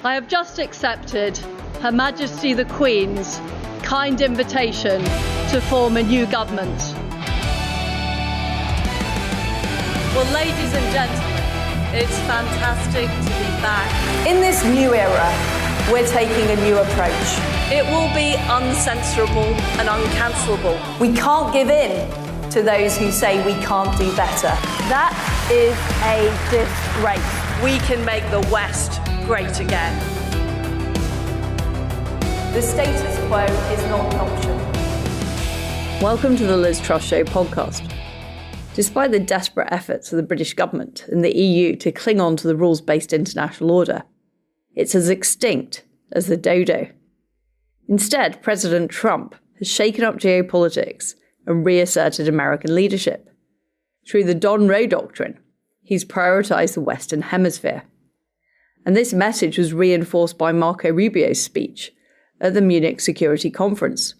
I have just accepted Her Majesty the Queen's kind invitation to form a new government. Well, ladies and gentlemen, it's fantastic to be back. In this new era, we're taking a new approach. It will be uncensorable and uncancelable. We can't give in to those who say we can't do better. That is a disgrace. We can make the West great again. The status quo is not an option. Welcome to the Liz Truss Show podcast. Despite the desperate efforts of the British government and the EU to cling on to the rules-based international order, it's as extinct as the dodo. Instead, President Trump has shaken up geopolitics and reasserted American leadership. Through the Don Roe doctrine, he's prioritised the Western Hemisphere. And this message was reinforced by Marco Rubio's speech at the Munich Security Conference,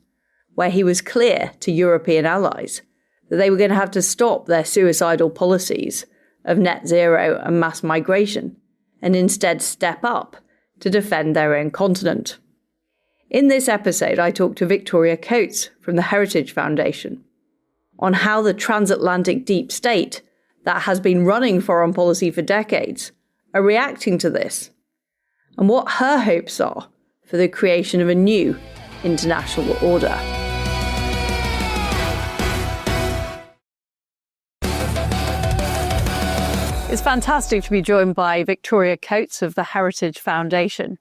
where he was clear to European allies that they were going to have to stop their suicidal policies of net zero and mass migration, and instead step up to defend their own continent. In this episode, I talked to Victoria Coates from the Heritage Foundation on how the transatlantic deep state that has been running foreign policy for decades are reacting to this, and what her hopes are for the creation of a new international order. It's fantastic to be joined by Victoria Coates of the Heritage Foundation.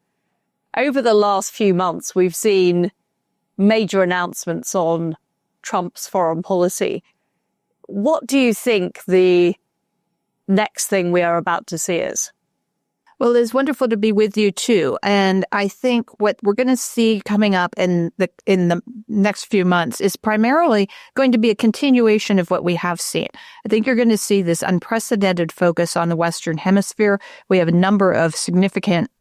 Over the last few months, we've seen major announcements on Trump's foreign policy. What do you think the next thing we are about to see is? Well, it's wonderful to be with you too. And I think what we're going to see coming up in the next few months is primarily going to be a continuation of what we have seen. I think you're going to see this unprecedented focus on the Western Hemisphere. We have a number of significant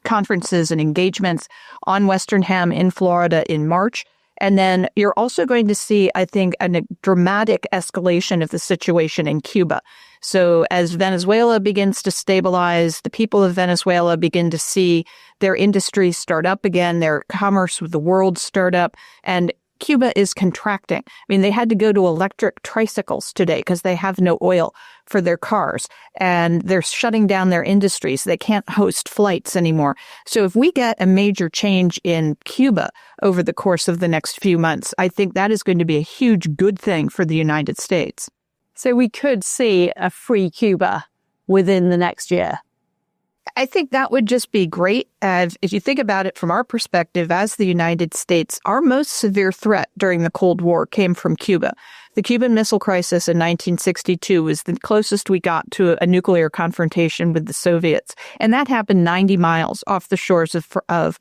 conferences and engagements on Western Hem in Florida in March. And then you're also going to see, I think, a dramatic escalation of the situation in Cuba. So as Venezuela begins to stabilize, the people of Venezuela begin to see their industries start up again, their commerce with the world start up, and Cuba is contracting. I mean, they had to go to electric tricycles today because they have no oil for their cars, and they're shutting down their industries. They can't host flights anymore. So if we get a major change in Cuba over the course of the next few months, I think that is going to be a huge good thing for the United States. So we could see a free Cuba within the next year. I think that would just be great. If you think about it from our perspective as the United States, our most severe threat during the Cold War came from Cuba. The Cuban Missile Crisis in 1962 was the closest we got to a nuclear confrontation with the Soviets. And that happened 90 miles off the shores of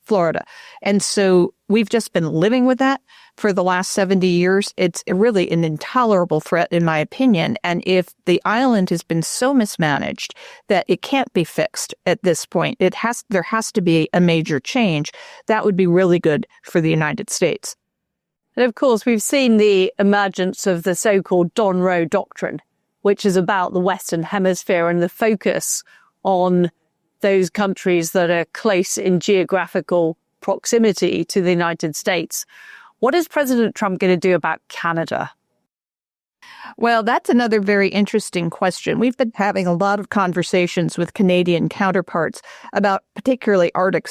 Florida. And so we've just been living with that for the last 70 years. It's really an intolerable threat, in my opinion. And if the island has been so mismanaged that it can't be fixed at this point, there has to be a major change. That would be really good for the United States. And of course, we've seen the emergence of the so-called Don Roe doctrine, which is about the Western Hemisphere and the focus on those countries that are close in geographical proximity to the United States. What is President Trump going to do about Canada? Well, that's another very interesting question. We've been having a lot of conversations with Canadian counterparts about particularly Arctic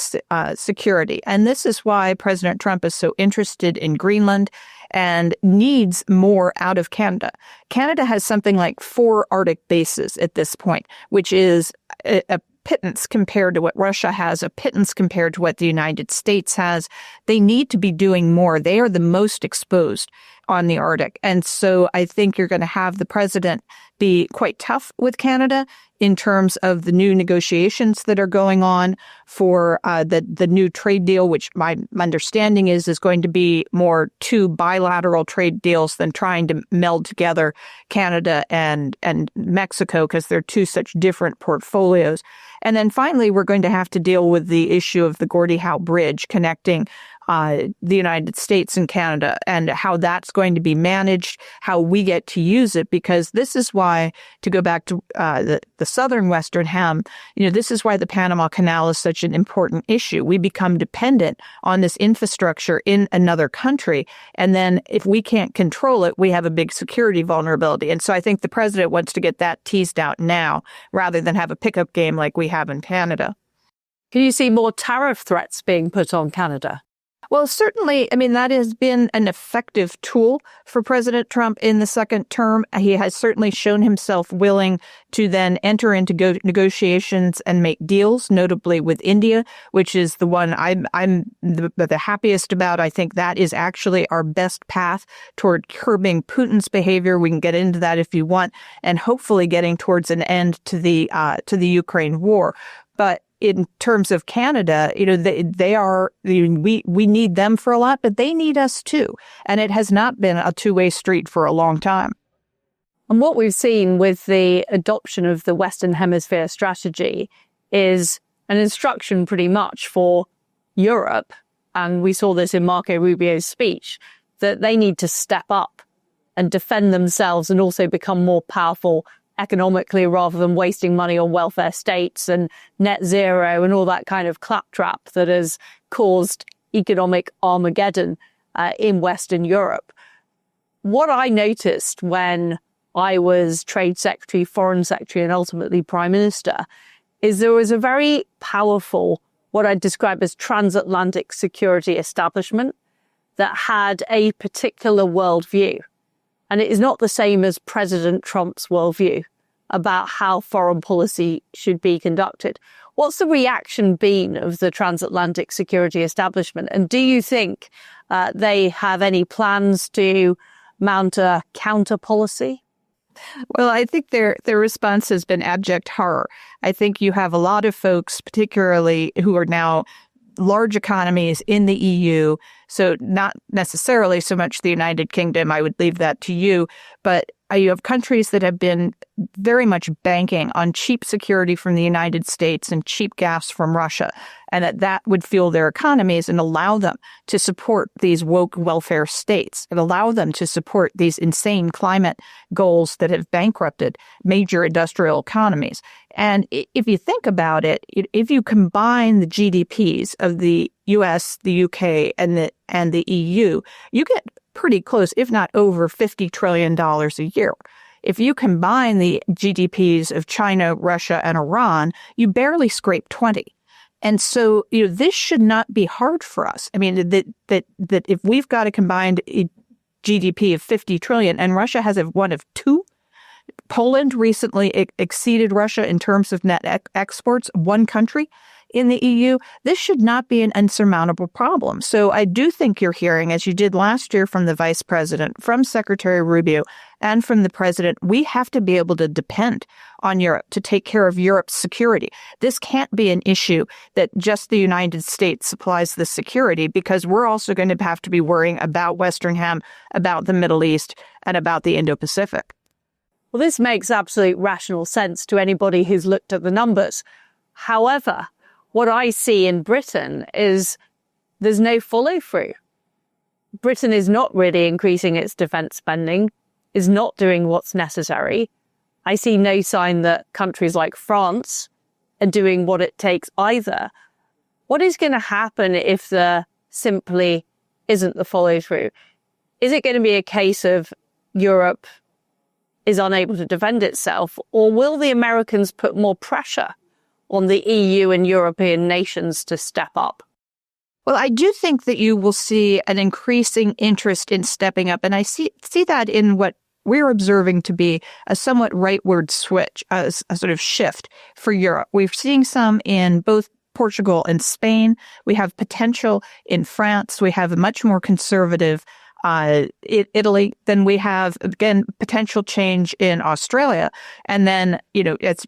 security. And this is why President Trump is so interested in Greenland and needs more out of Canada. Canada has something like 4 Arctic bases at this point, which is a pittance compared to what Russia has, a pittance compared to what the United States has. They need to be doing more. They are the most exposed on the Arctic. And so I think you're going to have the president be quite tough with Canada in terms of the new negotiations that are going on for the new trade deal, which my understanding is going to be more 2 bilateral trade deals than trying to meld together Canada and Mexico, because they're 2 such different portfolios. And then finally, we're going to have to deal with the issue of the Gordie Howe Bridge connecting the United States and Canada, and how that's going to be managed, how we get to use it, because this is why, to go back to the southern Western Hem, this is why the Panama Canal is such an important issue. We become dependent on this infrastructure in another country, and then if we can't control it, we have a big security vulnerability. And so I think the president wants to get that teased out now, rather than have a pickup game like we have in Canada. Can you see more tariff threats being put on Canada? Well, certainly, that has been an effective tool for President Trump in the second term. He has certainly shown himself willing to then enter into negotiations and make deals, notably with India, which is the one I'm the happiest about. I think that is actually our best path toward curbing Putin's behavior. We can get into that if you want, and hopefully getting towards an end to the Ukraine war. But in terms of Canada, they are, we need them for a lot, but they need us too. And it has not been a two-way street for a long time. And what we've seen with the adoption of the Western Hemisphere strategy is an instruction pretty much for Europe, and we saw this in Marco Rubio's speech, that they need to step up and defend themselves and also become more powerful economically, rather than wasting money on welfare states and net zero and all that kind of claptrap that has caused economic Armageddon in Western Europe. What I noticed when I was Trade Secretary, Foreign Secretary, and ultimately Prime Minister is there was a very powerful, what I'd describe as transatlantic security establishment that had a particular worldview. And it is not the same as President Trump's worldview about how foreign policy should be conducted. What's the reaction been of the transatlantic security establishment? And do you think they have any plans to mount a counter policy? Well, I think their response has been abject horror. I think you have a lot of folks, particularly who are now large economies in the EU, so not necessarily so much the United Kingdom, I would leave that to you, but you have countries that have been very much banking on cheap security from the United States and cheap gas from Russia, and that would fuel their economies and allow them to support these woke welfare states and allow them to support these insane climate goals that have bankrupted major industrial economies. And if you think about it, if you combine the GDPs of the US, the UK, and the EU, you get pretty close, if not over $50 trillion a year. If you combine the GDPs of China, Russia, and Iran, you barely scrape 20. And so, this should not be hard for us. I mean, that if we've got a combined GDP of 50 trillion and Russia has one of two, Poland recently exceeded Russia in terms of net exports, one country in the EU. This should not be an insurmountable problem. So I do think you're hearing, as you did last year from the vice president, from Secretary Rubio, and from the president, we have to be able to depend on Europe to take care of Europe's security. This can't be an issue that just the United States supplies the security, because we're also going to have to be worrying about Western Hem, about the Middle East, and about the Indo-Pacific. Well, this makes absolute rational sense to anybody who's looked at the numbers. However, what I see in Britain is there's no follow through. Britain is not really increasing its defence spending, is not doing what's necessary. I see no sign that countries like France are doing what it takes either. What is going to happen if there simply isn't the follow through? Is it going to be a case of Europe is unable to defend itself, or will the Americans put more pressure on the EU and European nations to step up? Well, I do think that you will see an increasing interest in stepping up, and I see that in what we're observing to be a somewhat rightward switch, a sort of shift for Europe. We're seeing some in both Portugal and Spain. We have potential in France. We have a much more conservative Italy. Then we have, again, potential change in Australia. And then, it's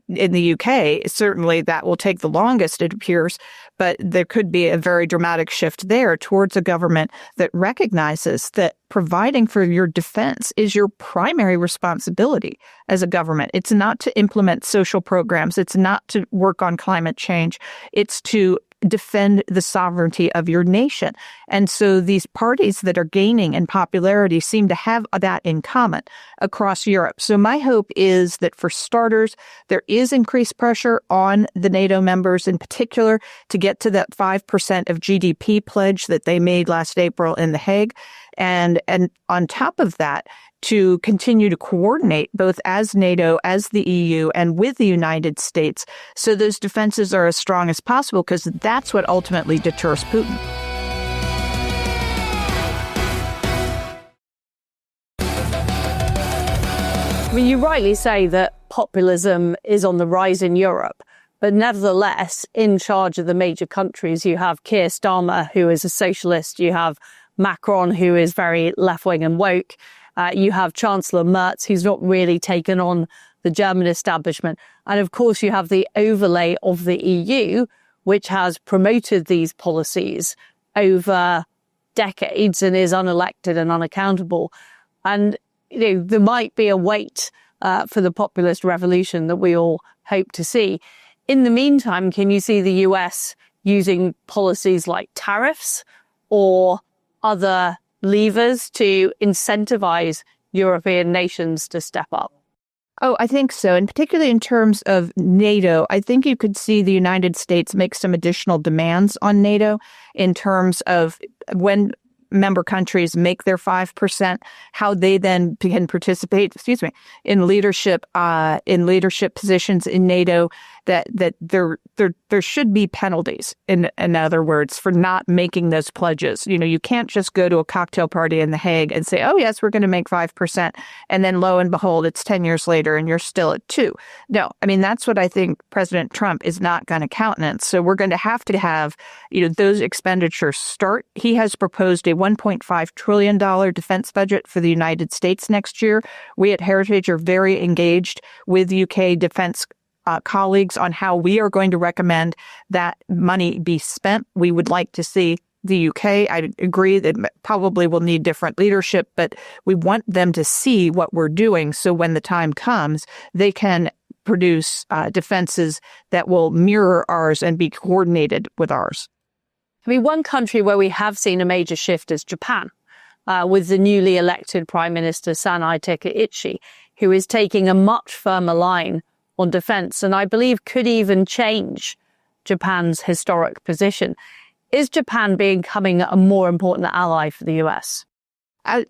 in the UK, certainly that will take the longest, it appears, but there could be a very dramatic shift there towards a government that recognizes that providing for your defense is your primary responsibility as a government. It's not to implement social programs. It's not to work on climate change. It's to defend the sovereignty of your nation. And so these parties that are gaining in popularity seem to have that in common across Europe. So my hope is that, for starters, there is increased pressure on the NATO members in particular to get to that 5% of GDP pledge that they made last April in The Hague. And on top of that, to continue to coordinate both as NATO, as the EU, and with the United States, so those defenses are as strong as possible, because that's what ultimately deters Putin. I mean, you rightly say that populism is on the rise in Europe, but nevertheless, in charge of the major countries, you have Keir Starmer, who is a socialist, you have Macron, who is very left-wing and woke, you have Chancellor Merz, who's not really taken on the German establishment. And of course, you have the overlay of the EU, which has promoted these policies over decades and is unelected and unaccountable. And there might be a wait for the populist revolution that we all hope to see. In the meantime, can you see the US using policies like tariffs or other levers to incentivize European nations to step up? Oh, I think so. And particularly in terms of NATO, I think you could see the United States make some additional demands on NATO in terms of when member countries make their 5%, how they then can participate, in leadership positions in NATO, that there should be penalties, in other words, for not making those pledges. You can't just go to a cocktail party in The Hague and say, oh, yes, we're going to make 5%. And then lo and behold, it's 10 years later and you're still at 2. No, I mean, that's what I think President Trump is not going to countenance. So we're going to have those expenditures start. He has proposed a $1.5 trillion defense budget for the United States next year. We at Heritage are very engaged with UK defense colleagues on how we are going to recommend that money be spent. We would like to see the UK, I agree that probably will need different leadership, but we want them to see what we're doing so when the time comes, they can produce defenses that will mirror ours and be coordinated with ours. I mean, one country where we have seen a major shift is Japan, with the newly elected Prime Minister Sanai Takaichi, who is taking a much firmer line on defense, and I believe could even change Japan's historic position. Is Japan becoming a more important ally for the US?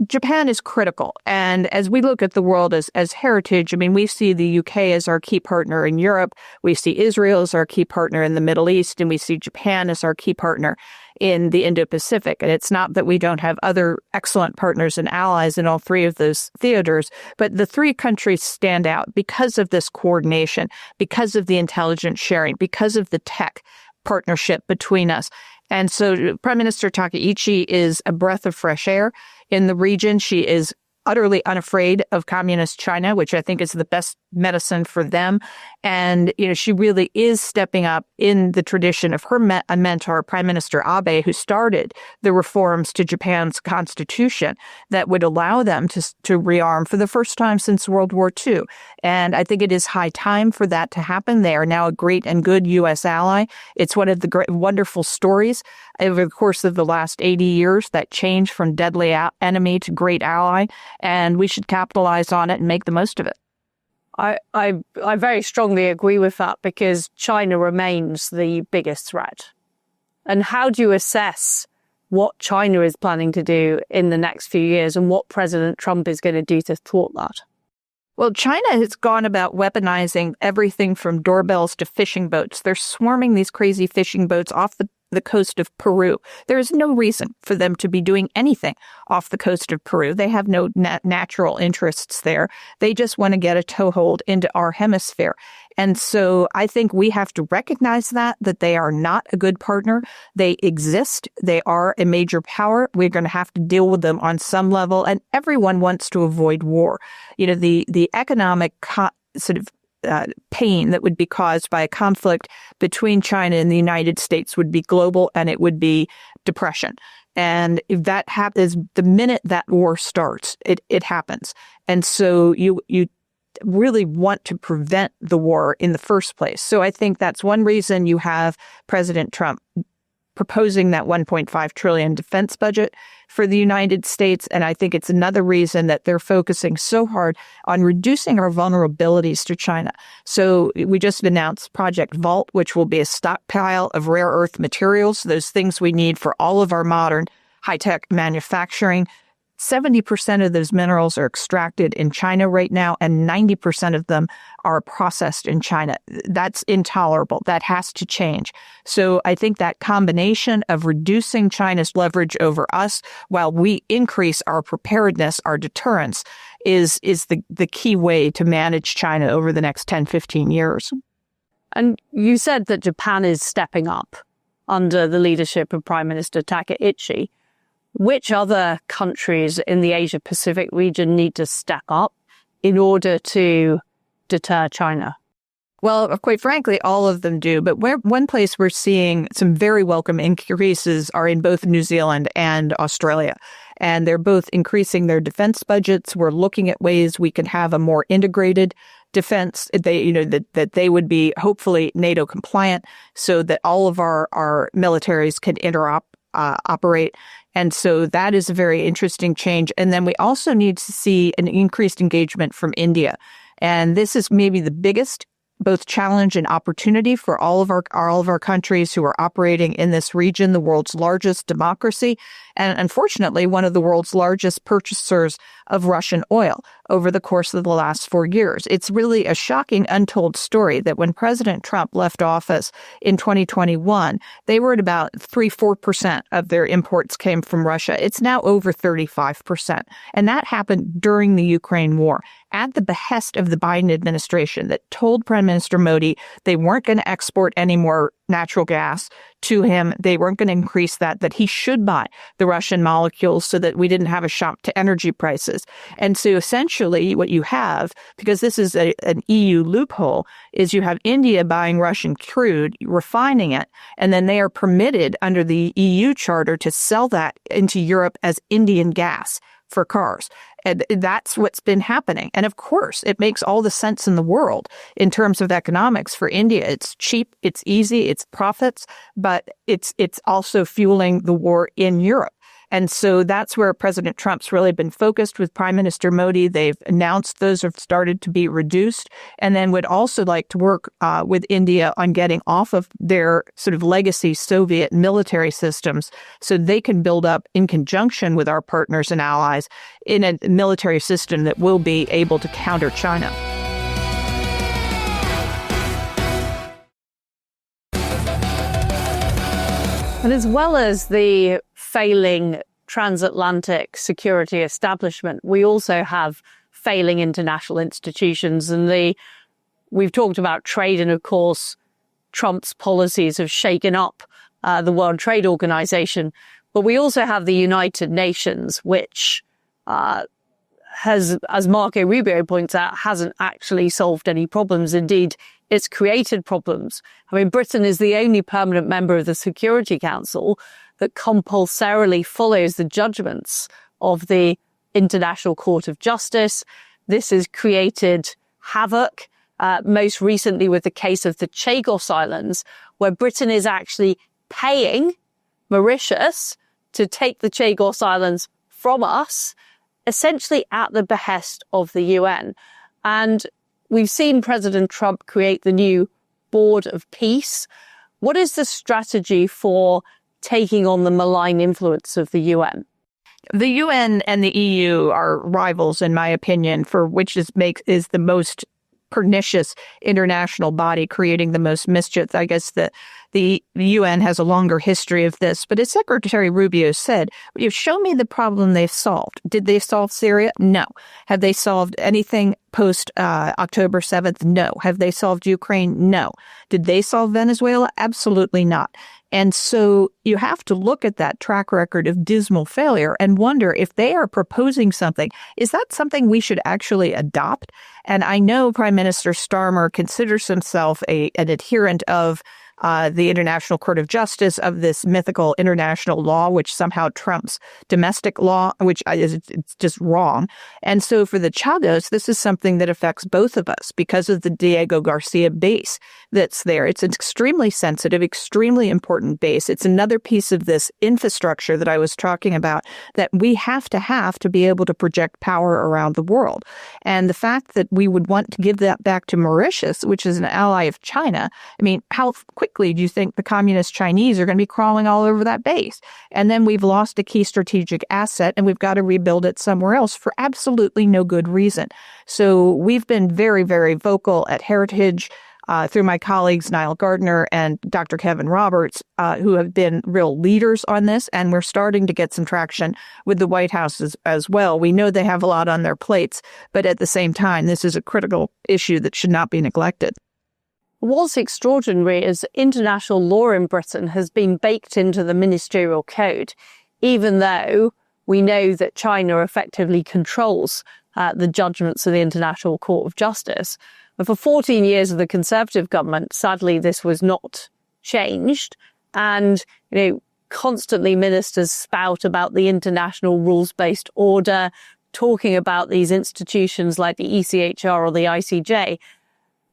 Japan is critical. And as we look at the world as Heritage, I mean, we see the UK as our key partner in Europe. We see Israel as our key partner in the Middle East, and we see Japan as our key partner in the Indo-Pacific. And it's not that we don't have other excellent partners and allies in all three of those theaters, but the three countries stand out because of this coordination, because of the intelligence sharing, because of the tech partnership between us. And so Prime Minister Takaichi is a breath of fresh air in the region. She is utterly unafraid of communist China, which I think is the best medicine for them. And, she really is stepping up in the tradition of her mentor, Prime Minister Abe, who started the reforms to Japan's constitution that would allow them to rearm for the first time since World War II. And I think it is high time for that to happen. They are now a great and good U.S. ally. It's one of the great, wonderful stories over the course of the last 80 years that change from deadly enemy to great ally. And we should capitalize on it and make the most of it. I very strongly agree with that, because China remains the biggest threat. And how do you assess what China is planning to do in the next few years and what President Trump is going to do to thwart that? Well, China has gone about weaponizing everything from doorbells to fishing boats. They're swarming these crazy fishing boats off the coast of Peru. There is no reason for them to be doing anything off the coast of Peru. They have no natural interests there. They just want to get a toehold into our hemisphere. And so I think we have to recognize that they are not a good partner. They exist. They are a major power. We're going to have to deal with them on some level. And everyone wants to avoid war. The economic pain that would be caused by a conflict between China and the United States would be global, and it would be depression. And if that happens, the minute that war starts, it happens. And so you really want to prevent the war in the first place. So I think that's one reason you have President Trump proposing that $1.5 trillion defense budget for the United States. And I think it's another reason that they're focusing so hard on reducing our vulnerabilities to China. So we just announced Project Vault, which will be a stockpile of rare earth materials, those things we need for all of our modern high-tech manufacturing. 70% of those minerals are extracted in China right now, and 90% of them are processed in China. That's intolerable. That has to change. So I think that combination of reducing China's leverage over us while we increase our preparedness, our deterrence, is the key way to manage China over the next 10, 15 years. And you said that Japan is stepping up under the leadership of Prime Minister Takaichi. Which other countries in the Asia-Pacific region need to step up in order to deter China? Well, quite frankly, all of them do. But one place we're seeing some very welcome increases are in both New Zealand and Australia. And they're both increasing their defense budgets. We're looking at ways we can have a more integrated defense. That they would be hopefully NATO compliant so that all of our militaries can operate. And so that is a very interesting change. And then we also need to see an increased engagement from India. And this is maybe the biggest both challenge and opportunity for all of our countries who are operating in this region, the world's largest democracy, and unfortunately, one of the world's largest purchasers of Russian oil over the course of the last 4 years. It's really a shocking, untold story that when President Trump left office in 2021, they were at about 3-4% of their imports came from Russia. It's now over 35%. And that happened during the Ukraine war at the behest of the Biden administration that told Prime Minister Modi they weren't going to export any more natural gas to him. They weren't going to increase that he should buy the Russian molecules so that we didn't have a shock to energy prices. And so essentially what you have, because this is an EU loophole, is you have India buying Russian crude, refining it, and then they are permitted under the EU charter to sell that into Europe as Indian gas for cars. And that's what's been happening. And of course, it makes all the sense in the world in terms of economics for India. It's cheap, it's easy, it's profits, but it's also fueling the war in Europe. And so that's where President Trump's really been focused with Prime Minister Modi. They've announced those have started to be reduced, and then would also like to work with India on getting off of their sort of legacy Soviet military systems so they can build up in conjunction with our partners and allies in a military system that will be able to counter China. And as well as the failing transatlantic security establishment, we also have failing international institutions. And we've talked about trade, and of course, Trump's policies have shaken up the World Trade Organization. But we also have the United Nations, which has, as Marco Rubio points out, hasn't actually solved any problems. Indeed, it's created problems. I mean, Britain is the only permanent member of the Security Council that compulsorily follows the judgments of the International Court of Justice. This has created havoc, most recently with the case of the Chagos Islands, where Britain is actually paying Mauritius to take the Chagos Islands from us, essentially at the behest of the UN. And we've seen President Trump create the new Board of Peace. What is the strategy for taking on the malign influence of the UN? The UN and the EU are rivals, in my opinion, for which is the most pernicious international body creating the most mischief. I guess the UN has a longer history of this, but as Secretary Rubio said, show me the problem they've solved. Did they solve Syria? No. Have they solved anything post October 7th? No. Have they solved Ukraine? No. Did they solve Venezuela? Absolutely not. And so you have to look at that track record of dismal failure and wonder if they are proposing something, is that something we should actually adopt? And I know Prime Minister Starmer considers himself an adherent of the International Court of Justice of this mythical international law, which somehow trumps domestic law, which is it's just wrong. And so for the Chagos, this is something that affects both of us because of the Diego Garcia base that's there. It's an extremely sensitive, extremely important base. It's another piece of this infrastructure that I was talking about that we have to be able to project power around the world. And the fact that we would want to give that back to Mauritius, which is an ally of China, I mean, how quickly do you think the communist Chinese are going to be crawling all over that base? And then we've lost a key strategic asset and we've got to rebuild it somewhere else for absolutely no good reason. So we've been very, very vocal at Heritage through my colleagues, Niall Gardner and Dr. Kevin Roberts, who have been real leaders on this. And we're starting to get some traction with the White House as well. We know they have a lot on their plates, but at the same time, this is a critical issue that should not be neglected. What's extraordinary is international law in Britain has been baked into the ministerial code, even though we know that China effectively controls the judgments of the International Court of Justice. But for 14 years of the Conservative government, sadly, this was not changed. And, constantly ministers spout about the international rules-based order, talking about these institutions like the ECHR or the ICJ.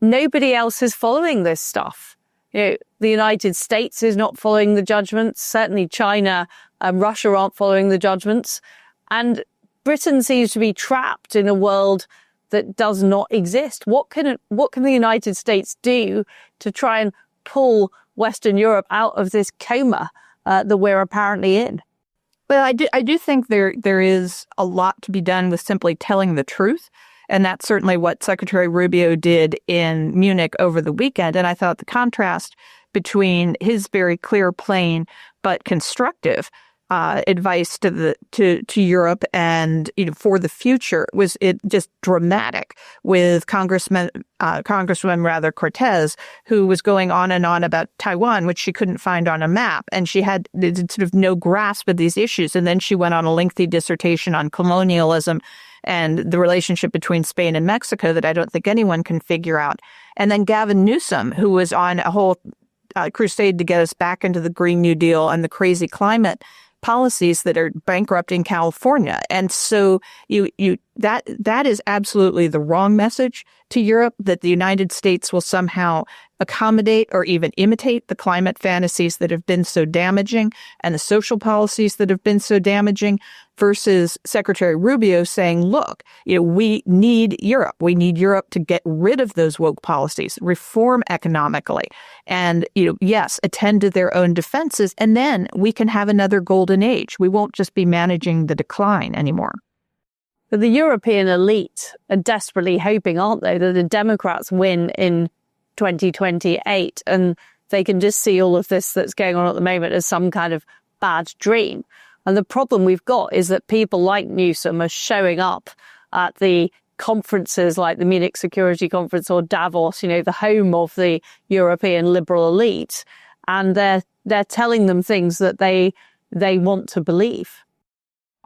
Nobody else is following this stuff. The United States is not following the judgments. Certainly China and Russia aren't following the judgments. And Britain seems to be trapped in a world that does not exist. What can the United States do to try and pull Western Europe out of this coma that we're apparently in? Well, I do think there is a lot to be done with simply telling the truth. And that's certainly what Secretary Rubio did in Munich over the weekend. And I thought the contrast between his very clear, plain, but constructive advice to Europe and for the future was it just dramatic with Congresswoman Cortez, who was going on and on about Taiwan, which she couldn't find on a map, and she had sort of no grasp of these issues. And then she went on a lengthy dissertation on colonialism and the relationship between Spain and Mexico that I don't think anyone can figure out. And then Gavin Newsom, who was on a whole crusade to get us back into the Green New Deal and the crazy climate policies that are bankrupting California. And so that is absolutely the wrong message to Europe, that the United States will somehow accommodate or even imitate the climate fantasies that have been so damaging and the social policies that have been so damaging, versus Secretary Rubio saying, look, we need Europe. We need Europe to get rid of those woke policies, reform economically, and, yes, attend to their own defenses. And then we can have another golden age. We won't just be managing the decline anymore. But the European elite are desperately hoping, aren't they, that the Democrats win in 2028 and they can just see all of this that's going on at the moment as some kind of bad dream. And the problem we've got is that people like Newsom are showing up at the conferences like the Munich Security Conference or Davos, the home of the European liberal elite, and they're telling them things that they want to believe.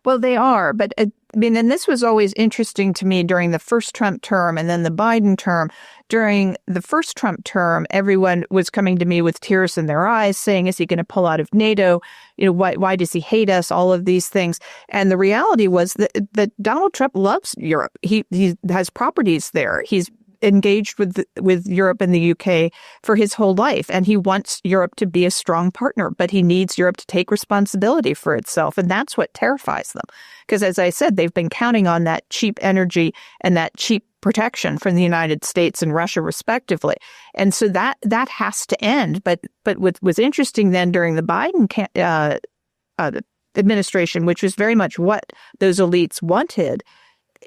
Well, they are, but and this was always interesting to me during the first Trump term and then the Biden term. During the first Trump term, everyone was coming to me with tears in their eyes saying, is he going to pull out of NATO? Why does he hate us? All of these things. And the reality was that Donald Trump loves Europe. He has properties there. He's engaged with Europe and the UK for his whole life. And he wants Europe to be a strong partner, but he needs Europe to take responsibility for itself. And that's what terrifies them. Because as I said, they've been counting on that cheap energy and that cheap protection from the United States and Russia, respectively. And so that has to end. But what was interesting then during the Biden administration, which was very much what those elites wanted,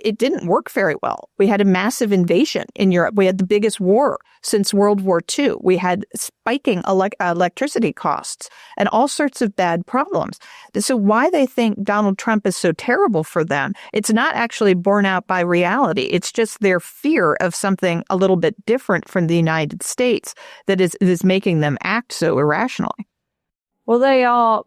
it didn't work very well. We had a massive invasion in Europe. We had the biggest war since World War II. We had spiking electricity costs and all sorts of bad problems. So why they think Donald Trump is so terrible for them, it's not actually borne out by reality. It's just their fear of something a little bit different from the United States that is making them act so irrationally. Well,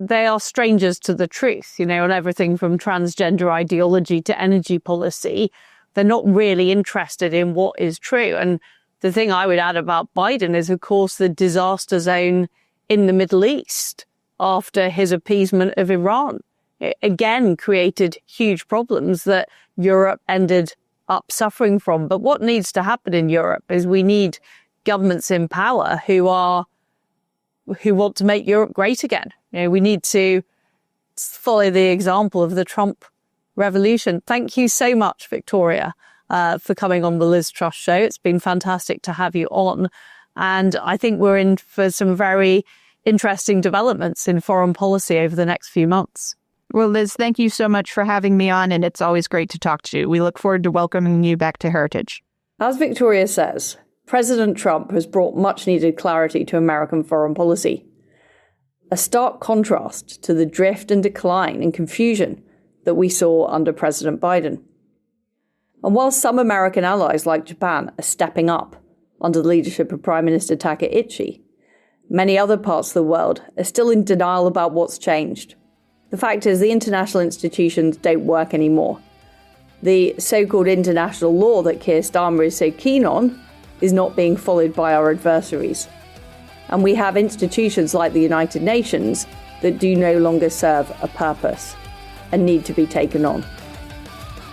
they are strangers to the truth, on everything from transgender ideology to energy policy. They're not really interested in what is true. And The thing I would add about Biden is, of course, the disaster zone in the Middle East after his appeasement of Iran. It again created huge problems that Europe ended up suffering from. But what needs to happen in Europe is we need governments in power who want to make Europe great again. We need to follow the example of the Trump revolution. Thank you so much, Victoria, for coming on the Liz Truss Show. It's been fantastic to have you on. And I think we're in for some very interesting developments in foreign policy over the next few months. Well, Liz, thank you so much for having me on, and it's always great to talk to you. We look forward to welcoming you back to Heritage. As Victoria says, President Trump has brought much needed clarity to American foreign policy. A stark contrast to the drift and decline and confusion that we saw under President Biden. And while some American allies like Japan are stepping up under the leadership of Prime Minister Takaichi, many other parts of the world are still in denial about what's changed. The fact is, the international institutions don't work anymore. The so-called international law that Keir Starmer is so keen on is not being followed by our adversaries. And we have institutions like the United Nations that do no longer serve a purpose and need to be taken on.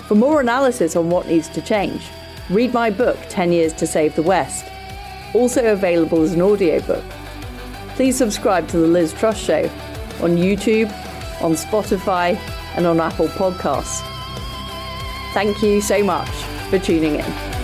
For more analysis on what needs to change, read my book, 10 Years to Save the West, also available as an audiobook. Please subscribe to The Liz Truss Show on YouTube, on Spotify, and on Apple Podcasts. Thank you so much for tuning in.